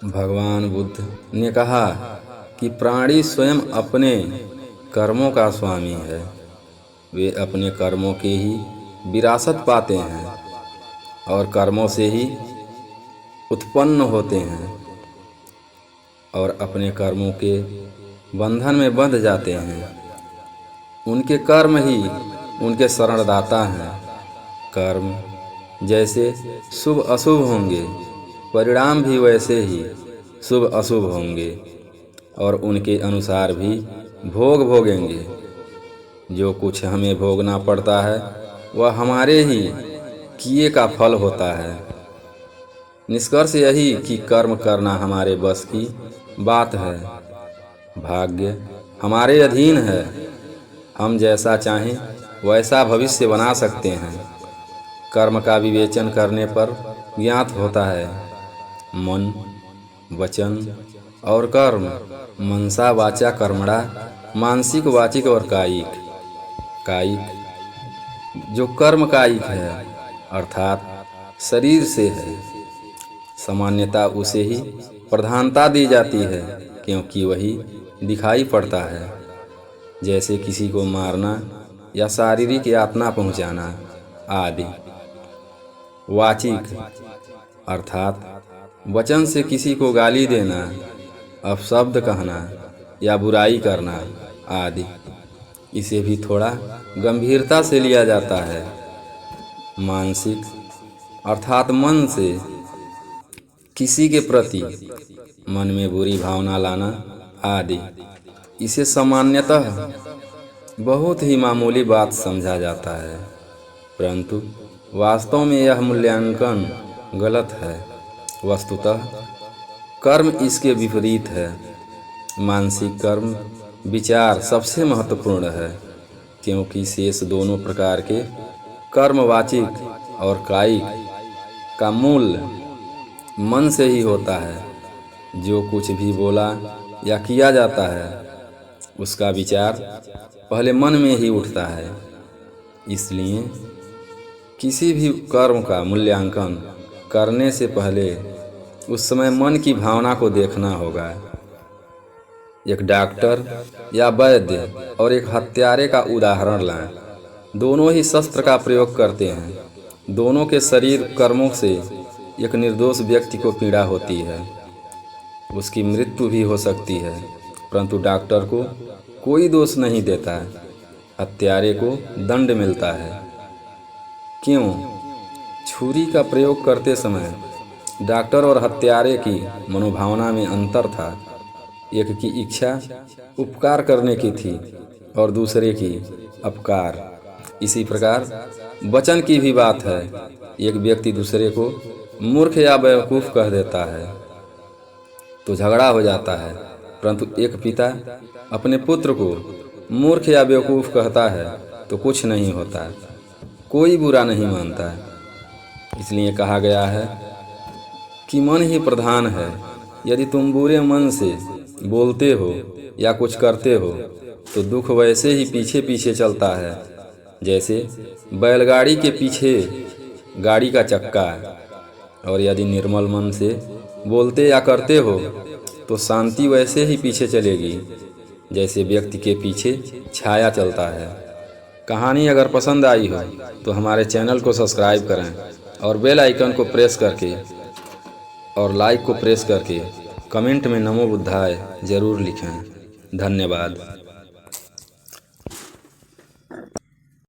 भगवान बुद्ध ने कहा कि प्राणी स्वयं अपने कर्मों का स्वामी है। वे अपने कर्मों की ही विरासत पाते हैं और कर्मों से ही उत्पन्न होते हैं और अपने कर्मों के बंधन में बंध जाते हैं। उनके कर्म ही उनके शरणदाता हैं। कर्म जैसे शुभ अशुभ होंगे, परिणाम भी वैसे ही शुभ अशुभ होंगे और उनके अनुसार भी भोग भोगेंगे। जो कुछ हमें भोगना पड़ता है वह हमारे ही किए का फल होता है। निष्कर्ष यही कि कर्म करना हमारे बस की बात है। भाग्य हमारे अधीन है। हम जैसा चाहें वैसा भविष्य बना सकते हैं। कर्म का विवेचन करने पर ज्ञात होता है मन, वचन और कर्म, मनसा वाचा कर्मणा, मानसिक, वाचिक और कायिक। कायिक जो कर्म कायिक है अर्थात शरीर से है। सामान्यतः उसे ही प्रधानता दी जाती है क्योंकि वही दिखाई पड़ता है, जैसे किसी को मारना या शारीरिक यातना पहुंचाना आदि। वाचिक अर्थात वचन से किसी को गाली देना, अपशब्द कहना या बुराई करना आदि। इसे भी थोड़ा गंभीरता से लिया जाता है। मानसिक अर्थात मन से किसी के प्रति मन में बुरी भावना लाना आदि। इसे सामान्यतः बहुत ही मामूली बात समझा जाता है, परंतु वास्तव में यह मूल्यांकन गलत है। वस्तुतः कर्म इसके विपरीत है। मानसिक कर्म विचार सबसे महत्वपूर्ण है क्योंकि शेष दोनों प्रकार के कर्म वाचिक और कायिक का मूल मन से ही होता है। जो कुछ भी बोला या किया जाता है उसका विचार पहले मन में ही उठता है। इसलिए किसी भी कर्म का मूल्यांकन करने से पहले उस समय मन की भावना को देखना होगा। एक डॉक्टर या वैद्य और एक हत्यारे का उदाहरण लें। दोनों ही शस्त्र का प्रयोग करते हैं। दोनों के शरीर कर्मों से एक निर्दोष व्यक्ति को पीड़ा होती है, उसकी मृत्यु भी हो सकती है, परंतु डॉक्टर को कोई दोष नहीं देता, हत्यारे को दंड मिलता है। क्यों? छुरी का प्रयोग करते समय डॉक्टर और हत्यारे की मनोभावना में अंतर था। एक की इच्छा उपकार करने की थी और दूसरे की अपकार। इसी प्रकार वचन की भी बात है। एक व्यक्ति दूसरे को मूर्ख या बेवकूफ़ कह देता है तो झगड़ा हो जाता है, परंतु एक पिता अपने पुत्र को मूर्ख या बेवकूफ़ कहता है तो कुछ नहीं होता, कोई बुरा नहीं मानता। इसलिए कहा गया है कि मन ही प्रधान है। यदि तुम बुरे मन से बोलते हो या कुछ करते हो तो दुख वैसे ही पीछे पीछे चलता है जैसे बैलगाड़ी के पीछे गाड़ी का चक्का। और यदि निर्मल मन से बोलते या करते हो तो शांति वैसे ही पीछे चलेगी जैसे व्यक्ति के पीछे छाया चलता है। कहानी अगर पसंद आई हो तो हमारे चैनल को सब्सक्राइब करें और बेल आइकन को प्रेस करके और लाइक को प्रेस करके कमेंट में नमो बुद्धाय ज़रूर लिखें। धन्यवाद।